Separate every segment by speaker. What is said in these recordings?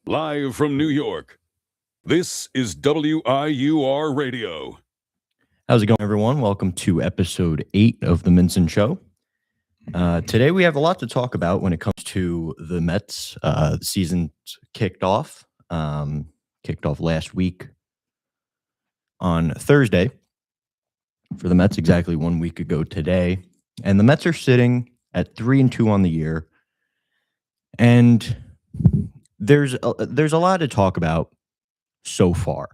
Speaker 1: Live from New York, this is WIUR Radio.
Speaker 2: How's it going, everyone? Welcome to episode 8 of the Mincin Show. Today we have a lot to talk about when it comes to the Mets. The season kicked off last week on Thursday for the Mets, exactly 1 week ago today. And the Mets are sitting at 3-2 on the year. And there's a lot to talk about so far.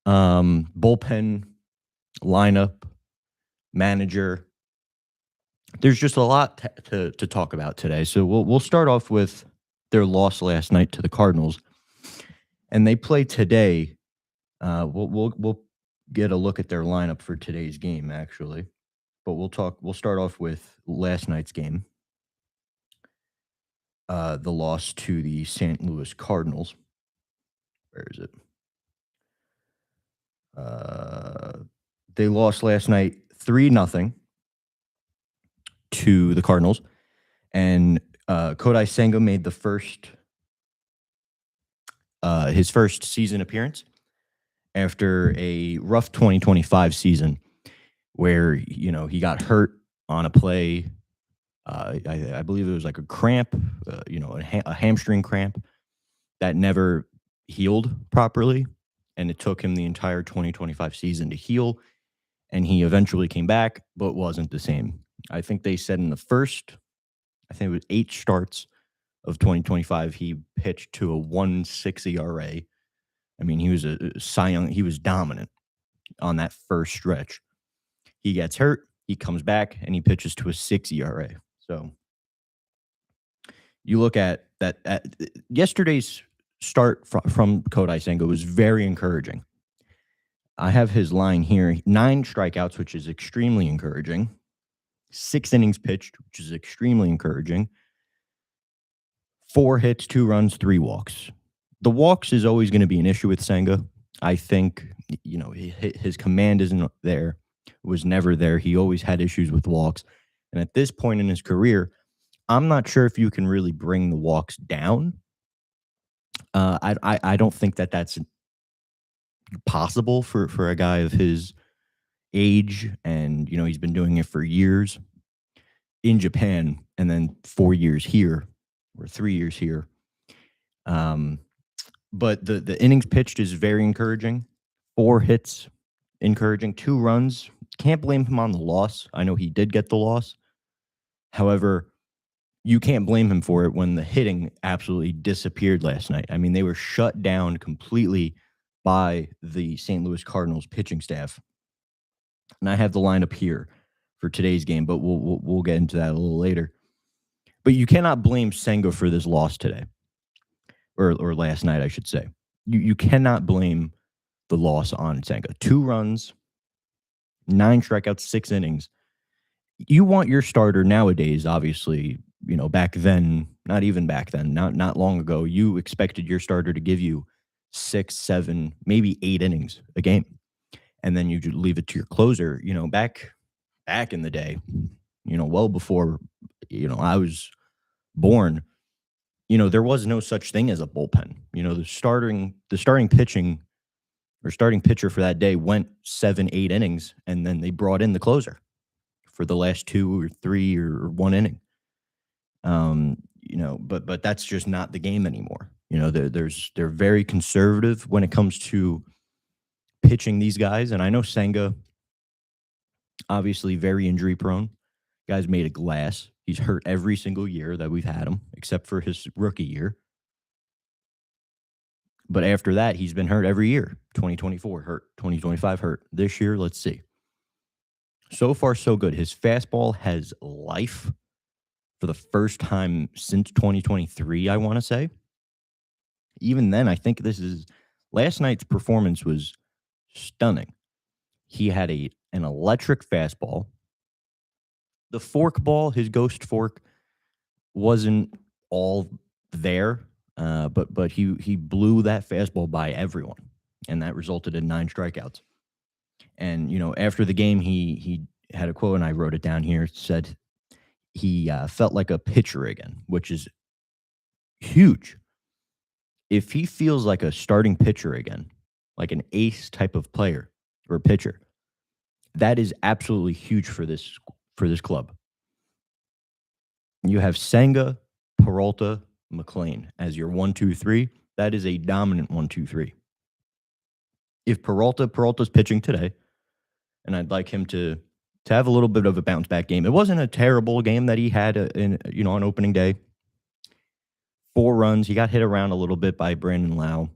Speaker 2: Bullpen, lineup, manager. There's just a lot to talk about today. So we'll start off with their loss last night to the Cardinals, and they play today. We'll get a look at their lineup for today's game, actually, but We'll start off with last night's game, the loss to the St. Louis Cardinals. Where is it? They lost last night 3-0 to the Cardinals, and Kodai Senga made his first season appearance after a rough 2025 season where, he got hurt on a play. I believe it was like a cramp, a hamstring cramp that never healed properly. And it took him the entire 2025 season to heal. And he eventually came back, but wasn't the same. I think they said in the first, it was 8 starts of 2025, he pitched to a 1.6 ERA. I mean, he was he was dominant on that first stretch. He gets hurt, he comes back, and he pitches to a 6 ERA. So you look at that. Yesterday's start from Kodai Senga was very encouraging. I have his line here: 9 strikeouts, which is extremely encouraging. 6 innings pitched, which is extremely encouraging. 4 hits, 2 runs, 3 walks. The walks is always going to be an issue with Senga. I think, his command isn't there, was never there. He always had issues with walks. And at this point in his career, I'm not sure if you can really bring the walks down. I don't think that's possible for a guy of his age, and he's been doing it for years in Japan, and then 4 years here or 3 years here. But the innings pitched is very encouraging. 4 hits, encouraging. 2 runs. Can't blame him on the loss. I know he did get the loss. However, you can't blame him for it when the hitting absolutely disappeared last night. I mean, they were shut down completely by the St. Louis Cardinals pitching staff. And I have the lineup here for today's game, but we'll get into that a little later. But you cannot blame Senga for this loss today, or last night, I should say. You cannot blame the loss on Senga. 2 runs, 9 strikeouts, 6 innings. You want your starter nowadays, obviously, back then, not even back then, not long ago, you expected your starter to give you 6, 7, maybe 8 innings a game. And then you leave it to your closer, back in the day, well before, I was born, there was no such thing as a bullpen. The starting pitching or starting pitcher for that day went 7, 8 innings, and then they brought in the closer for the last 2 or 3 or 1 inning. But that's just not the game anymore. They're very conservative when it comes to pitching these guys. And I know Senga, obviously very injury prone. Guy's made of glass. He's hurt every single year that we've had him, except for his rookie year. But after that, he's been hurt every year. 2024 hurt, 2025 hurt. This year, let's see. So far, so good. His fastball has life for the first time since 2023, I want to say. Even then, I think last night's performance was stunning. He had an electric fastball. The fork ball, his ghost fork, wasn't all there, but he blew that fastball by everyone, and that resulted in 9 strikeouts. And after the game, he had a quote, and I wrote it down here. It said he felt like a pitcher again, which is huge. if he feels like a starting pitcher again, like an ace type of player or pitcher, that is absolutely huge for this club. You have Senga, Peralta, McLean as your 1-2-3. That is a dominant 1-2-3. If Peralta's pitching today, and I'd like him to have a little bit of a bounce back game. It wasn't a terrible game that he had on opening day. 4 runs. He got hit around a little bit by Brandon Lau.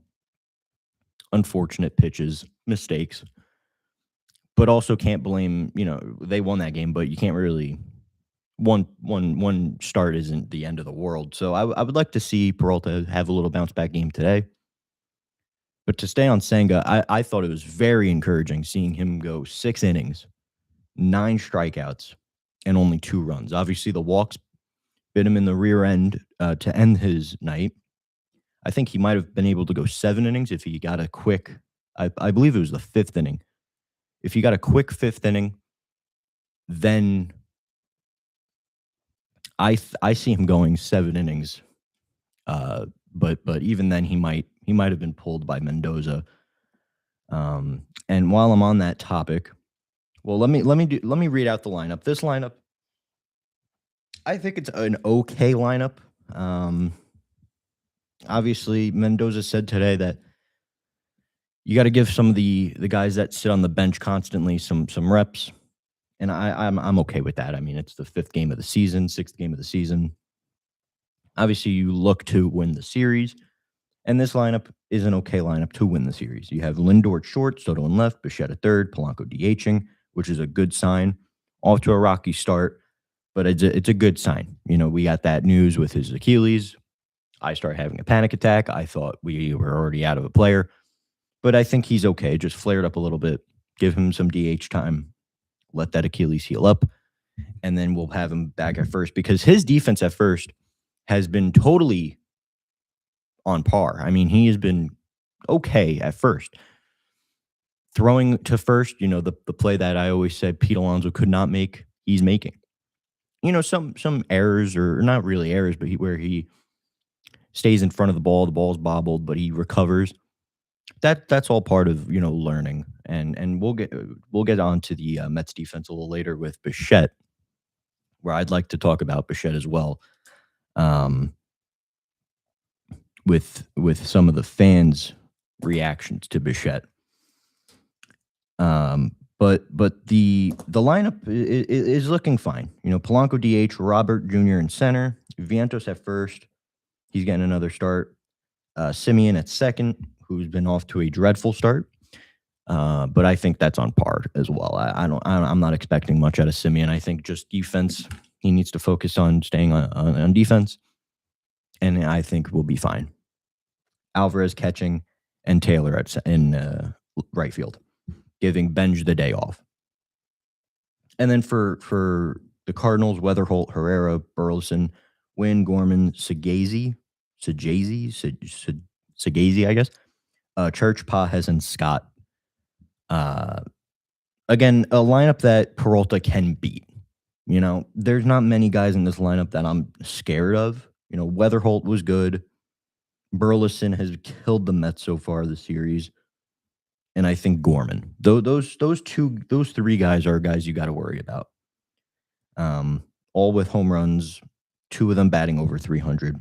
Speaker 2: Unfortunate pitches, mistakes. But also can't blame, they won that game, but you can't really one start isn't the end of the world. So I would like to see Peralta have a little bounce back game today. But to stay on Senga, I thought it was very encouraging seeing him go 6 innings, 9 strikeouts, and only 2 runs. Obviously, the walks bit him in the rear end to end his night. I think he might have been able to go 7 innings if he got a quick, I believe it was the 5th inning. If he got a quick 5th inning, then I see him going 7 innings. But even then, he might have been pulled by Mendoza. And while I'm on that topic, well, let me read out the lineup. This lineup, I think it's an okay lineup. Obviously, Mendoza said today that you got to give some of the guys that sit on the bench constantly some reps, and I'm okay with that. I mean, it's the 5th game of the season, 6th game of the season. Obviously, you look to win the series, and this lineup is an okay lineup to win the series. You have Lindor at short, Soto in left, Bichette at third, Polanco DHing, which is a good sign. Off to a rocky start, but it's a good sign. We got that news with his Achilles. I started having a panic attack. I thought we were already out of a player, but I think he's okay. Just flared up a little bit. Give him some DH time. Let that Achilles heal up, and then we'll have him back at first because his defense at first has been totally on par. I mean, he has been okay at first. Throwing to first, the play that I always said Pete Alonso could not make, he's making. Some errors, or not really errors, but where he stays in front of the ball's bobbled, but he recovers. That's all part of learning, and we'll get on to the Mets defense a little later with Bichette, where I'd like to talk about Bichette as well, with some of the fans' reactions to Bichette. But the lineup is looking fine. Polanco DH, Robert Jr. in center, Vientos at first. He's getting another start. Simeon at second, who's been off to a dreadful start. But I think that's on par as well. I'm not expecting much out of Simeon. I think just defense. He needs to focus on staying on defense, and I think we'll be fine. Alvarez catching, and Taylor in right field, giving Benj the day off. And then for the Cardinals, Weatherholt, Herrera, Burleson, Wynn, Gorman, Sagazy, I guess. Church, Pajes, and Scott. Again, a lineup that Peralta can beat. There's not many guys in this lineup that I'm scared of. Weatherholt was good. Burleson has killed the Mets so far this series. And I think Gorman. Those 3 guys are guys you got to worry about. All with home runs, 2 of them batting over 300.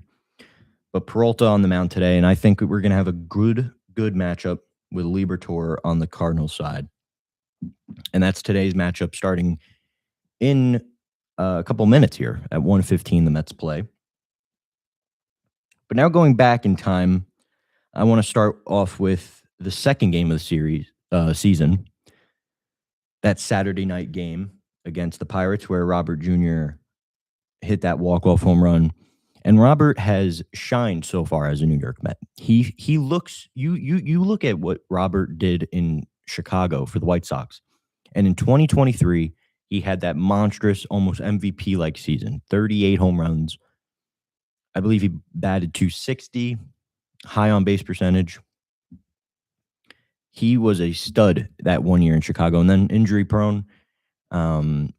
Speaker 2: But Peralta on the mound today, and I think we're going to have a good matchup with Liberatore on the Cardinals side. And that's today's matchup starting in a couple minutes here at 1:15 the Mets play. But now going back in time, I want to start off with the second game of the season, that Saturday night game against the Pirates where Robert Jr. hit that walk-off home run. And Robert has shined so far as a New York Met. He looks, you look at what Robert did in Chicago for the White Sox. And in 2023, he had that monstrous, almost MVP-like season, 38 home runs. I believe he batted .260, high on base percentage. He was a stud that one year in Chicago, and then injury prone. And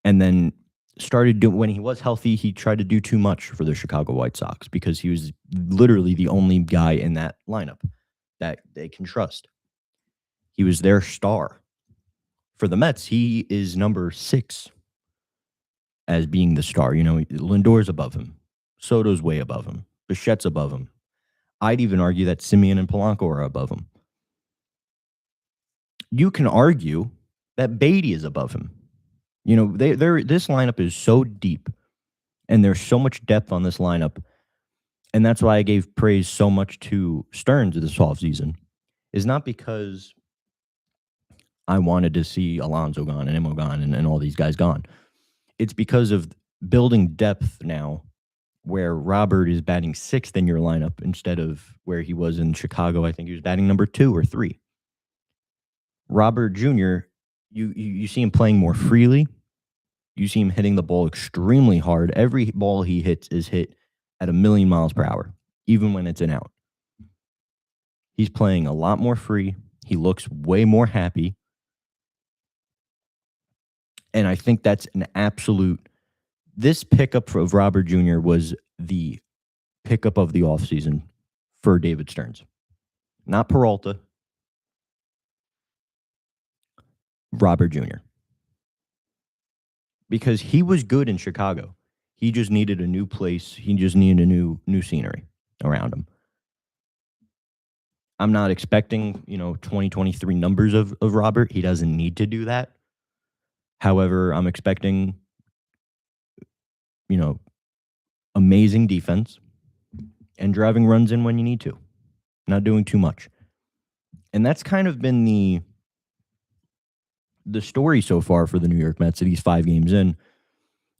Speaker 2: then started doing when he was healthy, he tried to do too much for the Chicago White Sox because he was literally the only guy in that lineup that they can trust. He was their star. For the Mets, he is number 6 as being the star. Lindor's above him. Soto's way above him. Bichette's above him. I'd even argue that Simeon and Polanco are above him. You can argue that Beatty is above him. This lineup is so deep, and there's so much depth on this lineup, and that's why I gave praise so much to Stearns this offseason, is not because I wanted to see Alonso gone and Imo gone and all these guys gone. It's because of building depth now where Robert is batting 6th in your lineup instead of where he was in Chicago. I think he was batting number 2 or 3. Robert Jr., you see him playing more freely. You see him hitting the ball extremely hard. Every ball he hits is hit at 1,000,000 miles per hour, even when it's an out. He's playing a lot more free. He looks way more happy. And I think that's an absolute. This pickup of Robert Jr. was the pickup of the offseason for David Stearns. Not Peralta. Robert Jr. Because he was good in Chicago. He just needed a new place. He just needed a new scenery around him. I'm not expecting, 2023 numbers of Robert. He doesn't need to do that. However, I'm expecting, amazing defense and driving runs in when you need to. Not doing too much. And that's kind of been the story so far for the New York Mets, these 5 games in,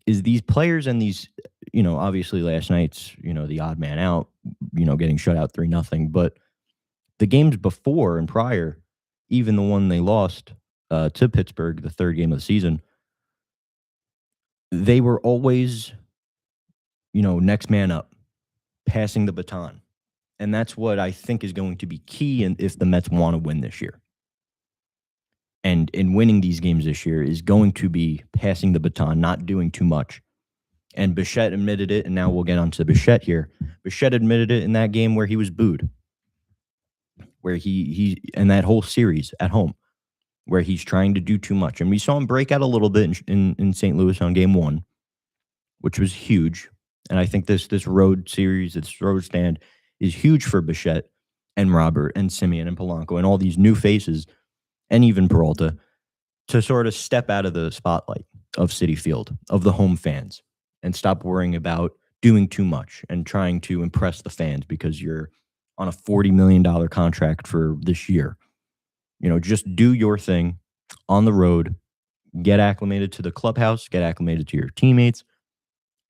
Speaker 2: is these players and these, obviously last night's, the odd man out, getting shut out 3-0. But the games before and prior, even the one they lost to Pittsburgh, the 3rd game of the season, they were always, next man up, passing the baton. And that's what I think is going to be key if the Mets want to win this year. And in winning these games this year is going to be passing the baton, not doing too much. And Bichette admitted it, and now we'll get on to Bichette here. Bichette admitted it in that game where he was booed, where he and that whole series at home, where he's trying to do too much. And we saw him break out a little bit in St. Louis on game 1, which was huge. And I think this road series, this road stand, is huge for Bichette and Robert and Simeon and Polanco and all these new faces, and even Peralta, to sort of step out of the spotlight of Citi Field, of the home fans, and stop worrying about doing too much and trying to impress the fans because you're on a $40 million contract for this year. Just do your thing on the road, get acclimated to the clubhouse, get acclimated to your teammates,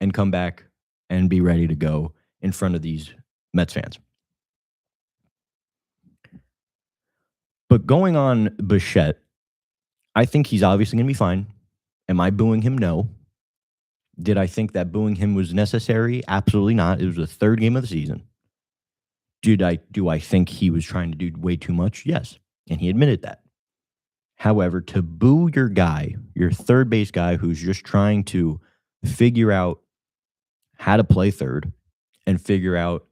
Speaker 2: and come back and be ready to go in front of these Mets fans. But going on Bichette, I think he's obviously going to be fine. Am I booing him? No. Did I think that booing him was necessary? Absolutely not. It was the 3rd game of the season. Do I think he was trying to do way too much? Yes. And he admitted that. However, to boo your guy, your third base guy who's just trying to figure out how to play third and figure out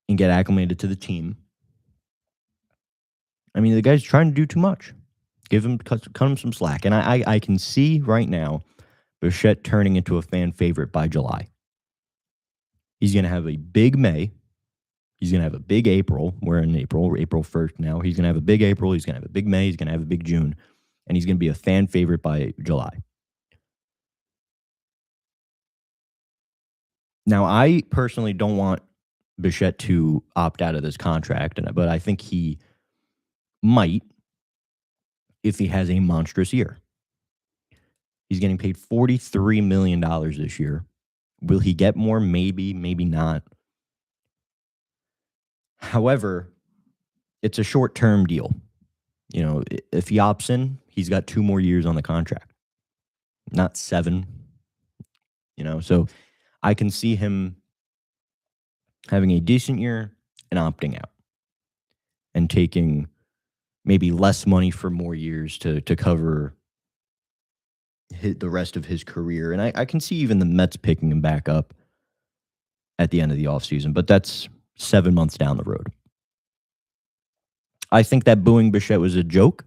Speaker 2: and get acclimated to the team. I mean, the guy's trying to do too much. Cut him some slack. And I can see right now Bichette turning into a fan favorite by July. He's going to have a big May. He's going to have a big April. We're in April 1st now. He's going to have a big April. He's going to have a big May. He's going to have a big June. And he's going to be a fan favorite by July. Now, I personally don't want Bichette to opt out of this contract, but I think he might if he has a monstrous year. He's getting paid $43 million this year. Will he get more? Maybe, maybe not. However, it's a short-term deal. If he opts in, he's got 2 more years on the contract, not 7. So I can see him having a decent year and opting out and taking maybe less money for more years to cover the rest of his career. And I can see even the Mets picking him back up at the end of the offseason, but that's 7 months down the road. I think that booing Bichette was a joke,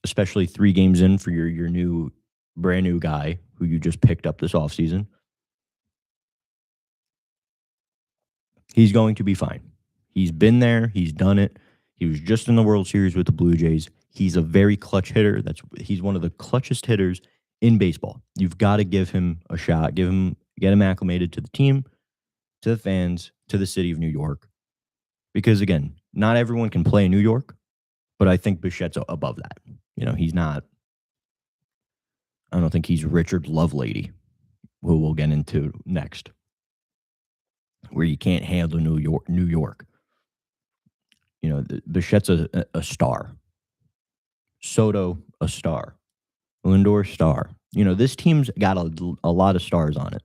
Speaker 2: especially 3 games in for your new brand new guy who you just picked up this offseason. He's going to be fine. He's been there, he's done it. He was just in the World Series with the Blue Jays. He's a very clutch hitter. He's one of the clutchest hitters in baseball. You've got to give him a shot. Get him acclimated to the team, to the fans, to the city of New York. Because again, not everyone can play in New York, but I think Bichette's above that. He's not. I don't think he's Richard Lovelady, who we'll get into next, where you can't handle New York. Bichette's a star. Soto, a star. Lindor, star. This team's got a lot of stars on it.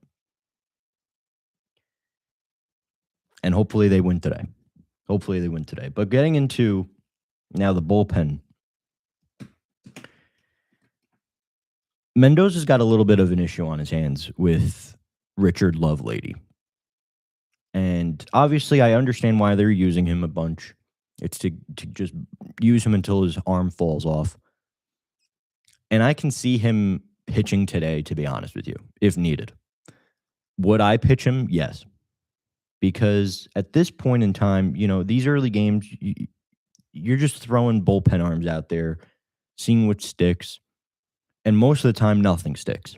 Speaker 2: And hopefully they win today. But getting into now the bullpen, Mendoza's got a little bit of an issue on his hands with Richard Lovelady. And obviously I understand why they're using him a bunch. It's to just use him until his arm falls off. And I can see him pitching today, to be honest with you, if needed. Would I pitch him? Yes. Because at this point in time, these early games, you're just throwing bullpen arms out there, seeing what sticks. And most of the time, nothing sticks.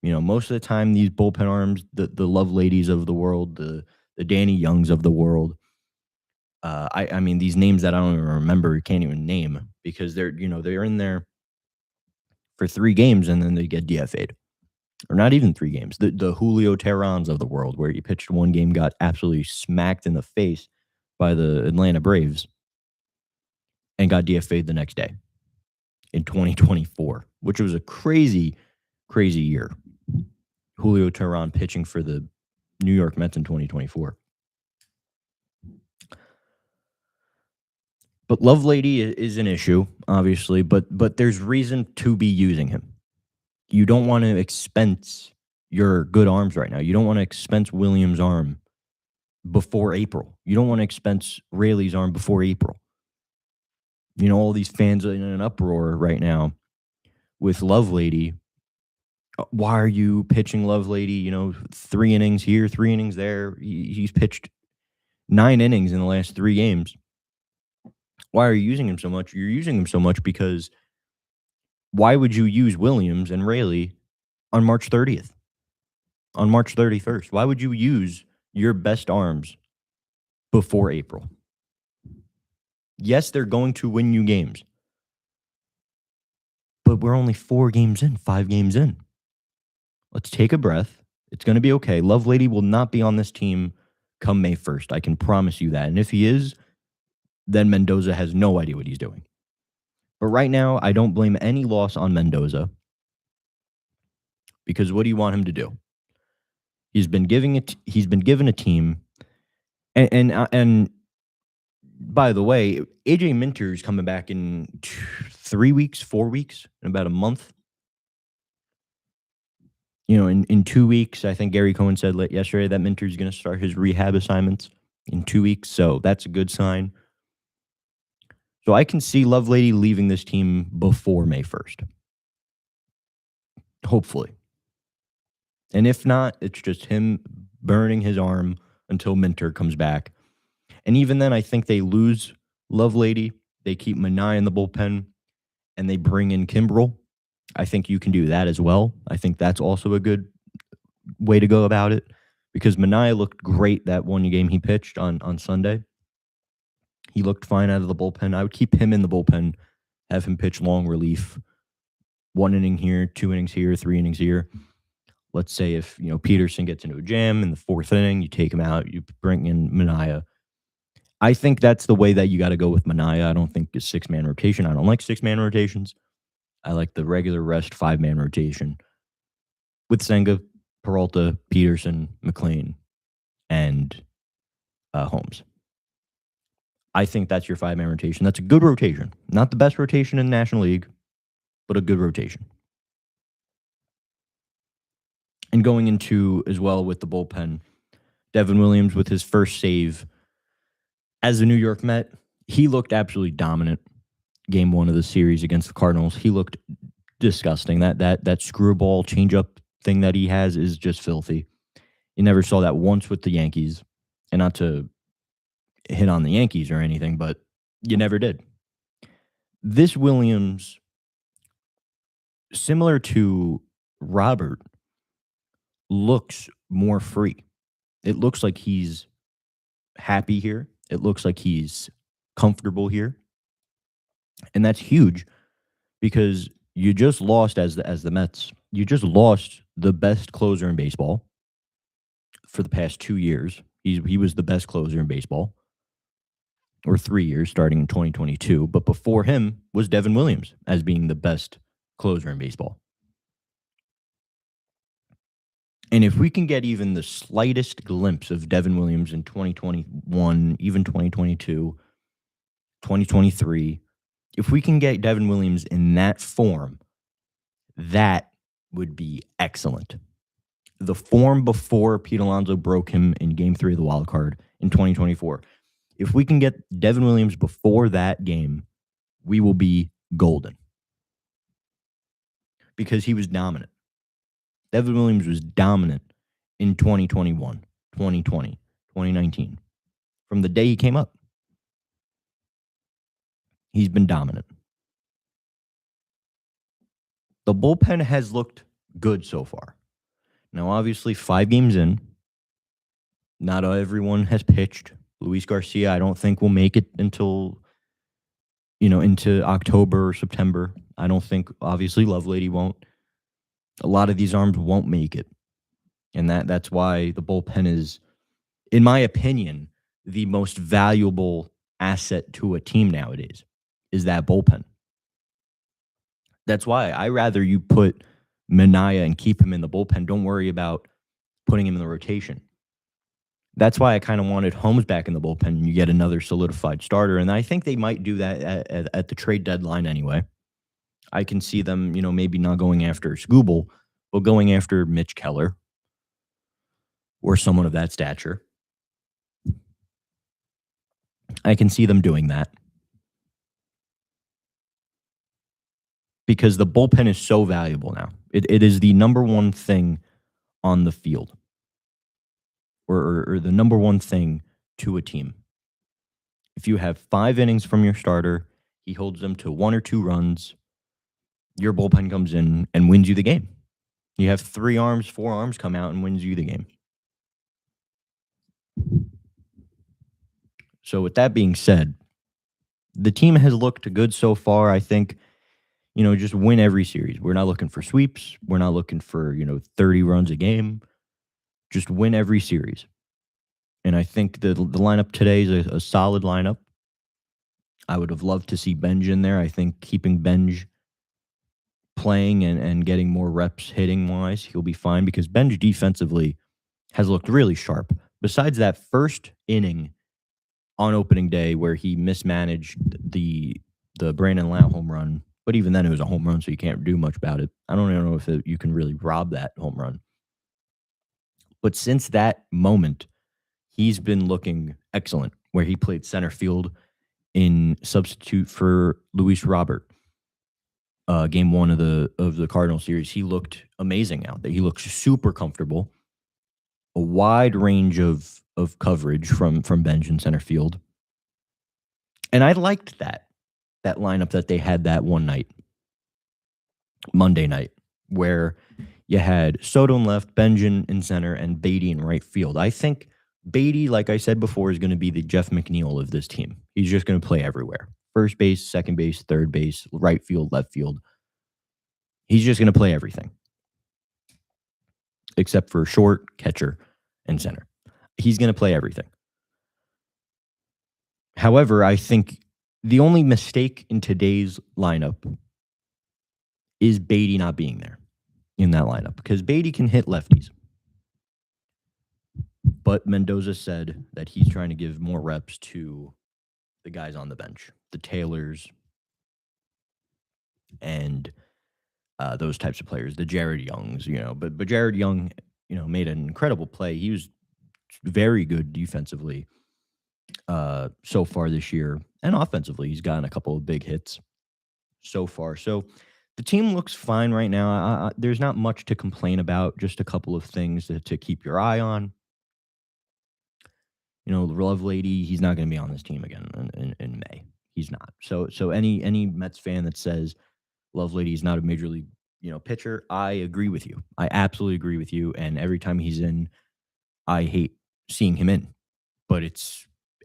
Speaker 2: Most of the time, these bullpen arms, the Love Ladies of the world, the Danny Youngs of the world, I mean, these names that I don't even remember, can't even name, because they're in there for 3 games and then they get DFA'd. Or not even 3 games. The Julio Terrans of the world, where he pitched 1 game, got absolutely smacked in the face by the Atlanta Braves, and got DFA'd the next day in 2024, which was a crazy, crazy year. Julio Terran pitching for the New York Mets in 2024. But Lovelady is an issue, obviously, but there's reason to be using him. You don't want to expense your good arms right now. You don't want to expense Williams' arm before April. You don't want to expense Rayleigh's arm before April. All these fans are in an uproar right now with Lovelady. Why are you pitching Lovelady? 3 innings here, 3 innings there. He's pitched 9 innings in the last 3 games. Why are you using him so much? You're using him so much because why would you use Williams and Rayleigh on March 30th? On March 31st? Why would you use your best arms before April? Yes, they're going to win you games. But we're only 4 games in, 5 games in. Let's take a breath. It's going to be okay. Lovelady will not be on this team come May 1st. I can promise you that. And if he is, then Mendoza has no idea what he's doing. But right now, I don't blame any loss on Mendoza, because what do you want him to do? He's been given a team, and by the way, AJ Minter's coming back in 3 weeks, 4 weeks, in about a month. In 2 weeks, I think Gary Cohen said yesterday that Minter's going to start his rehab assignments in 2 weeks, so that's a good sign. So I can see Lovelady leaving this team before May 1st. Hopefully. And if not, it's just him burning his arm until Minter comes back. And even then, I think they lose Lovelady. They keep Minaya in the bullpen, and they bring in Kimbrel. I think you can do that as well. I think that's also a good way to go about it, because Minaya looked great that 1 game he pitched on Sunday. He looked fine out of the bullpen. I would keep him in the bullpen, have him pitch long relief, 1 inning here, 2 innings here, 3 innings here. Let's say if Peterson gets into a jam in the 4th inning, you take him out, you bring in Minaya. I think that's the way that you got to go with Minaya. I don't think a 6-man rotation. I don't like 6-man rotations. I like the regular rest 5-man rotation with Senga, Peralta, Peterson, McLean, and Holmes. I think that's your 5-man rotation. That's a good rotation. Not the best rotation in the National League, but a good rotation. And going into as well with the bullpen, Devin Williams with his first save as a New York Met, he looked absolutely dominant. Game 1 of the series against the Cardinals, he looked disgusting. That screwball changeup thing that he has is just filthy. You never saw that once with the Yankees, and not to hit on the Yankees or anything, but you never did. This Williams, similar to Robert, looks more free. It looks like he's happy here. It looks like he's comfortable here. And that's huge because you just lost as the Mets. You just lost the best closer in baseball for the past 2 years. He was the best closer in baseball, or 3 years starting in 2022, but before him was Devin Williams as being the best closer in baseball. And if we can get even the slightest glimpse of Devin Williams in 2021, even 2022, 2023, if we can get Devin Williams in that form, that would be excellent. The form before Pete Alonso broke him in Game 3 of the wild card in 2024. If we can get Devin Williams before that game, we will be golden. Because he was dominant. Devin Williams was dominant in 2021, 2020, 2019. From the day he came up, he's been dominant. The bullpen has looked good so far. Now, obviously, 5 games in, not everyone has pitched. Luis Garcia, I don't think will make it until, into October or September. I don't think, obviously, Lovelady won't. A lot of these arms won't make it. And that's why the bullpen is, in my opinion, the most valuable asset to a team nowadays is that bullpen. That's why I rather you put Minaya and keep him in the bullpen. Don't worry about putting him in the rotation. That's why I kind of wanted Holmes back in the bullpen and you get another solidified starter. And I think they might do that at the trade deadline anyway. I can see them, maybe not going after Scooble, but going after Mitch Keller or someone of that stature. I can see them doing that. Because the bullpen is so valuable now. It is the number one thing on the field. Or the number one thing to a team. If you have 5 innings from your starter, he holds them to 1 or 2 runs, your bullpen comes in and wins you the game. You have 3 arms, 4 arms come out and wins you the game. So with that being said, the team has looked good so far. I think, just win every series. We're not looking for sweeps. We're not looking for, 30 runs a game. Just win every series. And I think the lineup today is a solid lineup. I would have loved to see Benj in there. I think keeping Benj playing and getting more reps hitting-wise, he'll be fine because Benj defensively has looked really sharp. Besides that first inning on opening day where he mismanaged the Brandon Lau home run, but even then it was a home run, so you can't do much about it. I don't even know if you can really rob that home run. But since that moment, he's been looking excellent, where he played center field in substitute for Luis Robert. Game 1 of the Cardinal series, he looked amazing out there. He looked super comfortable. A wide range of coverage from Benj in center field. And I liked that lineup that they had that one night, Monday night, where you had Soto in left, Benj in center, and Beatty in right field. I think Beatty, like I said before, is going to be the Jeff McNeil of this team. He's just going to play everywhere. First base, second base, third base, right field, left field. He's just going to play everything. Except for short, catcher, and center. He's going to play everything. However, I think the only mistake in today's lineup is Beatty not being there in that lineup. Because Beatty can hit lefties. But Mendoza said that he's trying to give more reps to the guys on the bench, the Taylors, and those types of players, the Jared Youngs, But Jared Young made an incredible play. He was very good defensively so far this year, and offensively, he's gotten a couple of big hits so far. So the team looks fine right now. There's not much to complain about. Just a couple of things to keep your eye on. The Love Lady, he's not going to be on this team again in May. He's not. So any Mets fan that says Love Lady is not a major league pitcher, I agree with you. I absolutely agree with you. And every time he's in, I hate seeing him in. But it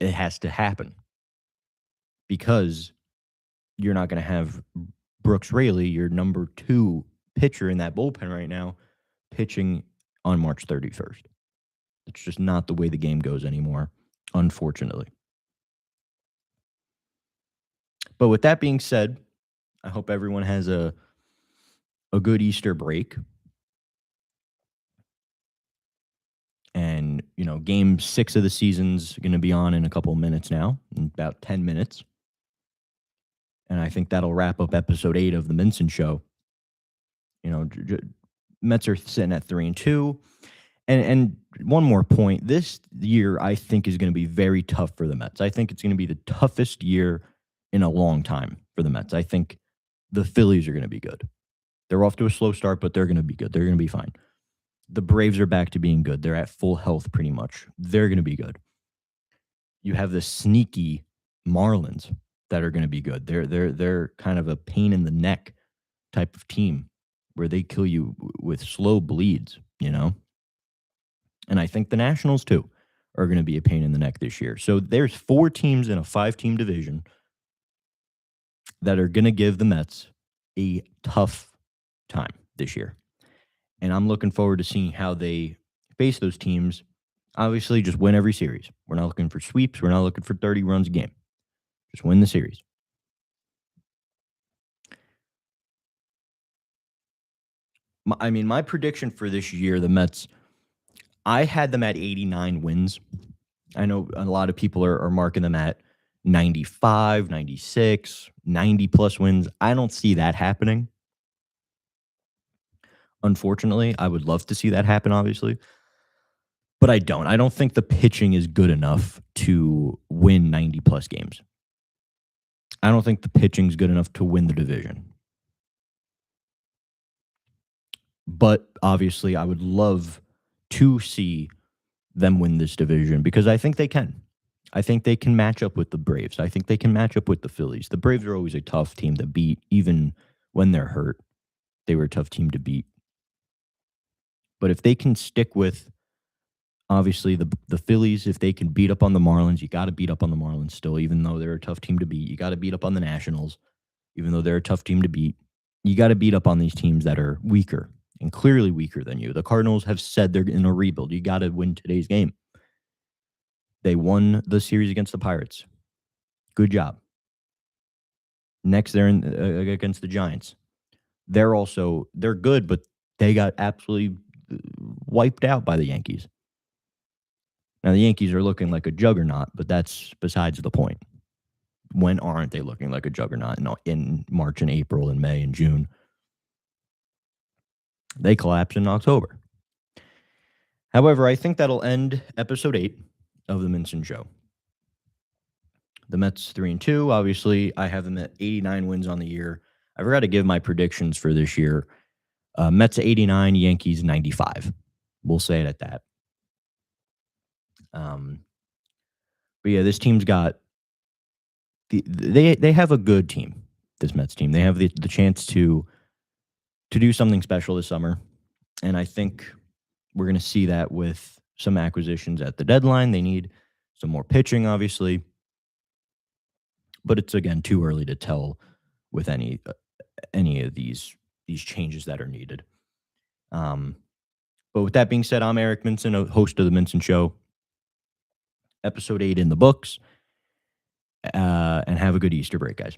Speaker 2: has to happen because you're not going to have Brooks Raley, your number 2 pitcher in that bullpen right now, pitching on March 31st. It's just not the way the game goes anymore, unfortunately. But with that being said, I hope everyone has a good Easter break. And, game 6 of the season's going to be on in a couple of minutes now, in about 10 minutes. And I think that'll wrap up episode 8 of the Mincin Show. Mets are sitting at 3-2. And one more point, this year I think is going to be very tough for the Mets. I think it's going to be the toughest year in a long time for the Mets. I think the Phillies are going to be good. They're off to a slow start, but they're going to be good. They're going to be fine. The Braves are back to being good. They're at full health pretty much. They're going to be good. You have the sneaky Marlins that are going to be good. They're kind of a pain in the neck type of team where they kill you with slow bleeds, And I think the Nationals, too, are going to be a pain in the neck this year. So there's 4 teams in a 5-team division that are going to give the Mets a tough time this year. And I'm looking forward to seeing how they face those teams. Obviously, just win every series. We're not looking for sweeps. We're not looking for 30 runs a game. Just win the series. My prediction for this year, the Mets, I had them at 89 wins. I know a lot of people are marking them at 95, 96, 90-plus wins. I don't see that happening. Unfortunately, I would love to see that happen, obviously. But I don't. I don't think the pitching is good enough to win 90-plus games. I don't think the pitching is good enough to win the division. But obviously, I would love to see them win this division because I think they can. I think they can match up with the Braves. I think they can match up with the Phillies. The Braves are always a tough team to beat, even when they're hurt. They were a tough team to beat. But if they can stick with, obviously, the Phillies, if they can beat up on the Marlins, you got to beat up on the Marlins still, even though they're a tough team to beat. You got to beat up on the Nationals, even though they're a tough team to beat. You got to beat up on these teams that are weaker and clearly weaker than you. The Cardinals have said they're in a rebuild. You got to win today's game. They won the series against the Pirates. Good job. Next, they're against the Giants. They're good, but they got absolutely wiped out by the Yankees. Now, the Yankees are looking like a juggernaut, but that's besides the point. When aren't they looking like a juggernaut in March and April and May and June? They collapse in October. However, I think that'll end episode 8 of the Mincin Show. The Mets 3-2. Obviously, I have them at 89 wins on the year. I forgot to give my predictions for this year. Mets 89, Yankees 95. We'll say it at that. But yeah, this team's got they have a good team. This Mets team. They have the chance to do something special this summer, and I think we're going to see that with some acquisitions at the deadline. They need some more pitching, obviously, but it's again too early to tell with any of these changes that are needed. But with that being said, I'm Eric Mincin, a host of the Mincin Show. Episode 8 in the books. And have a good Easter break, guys.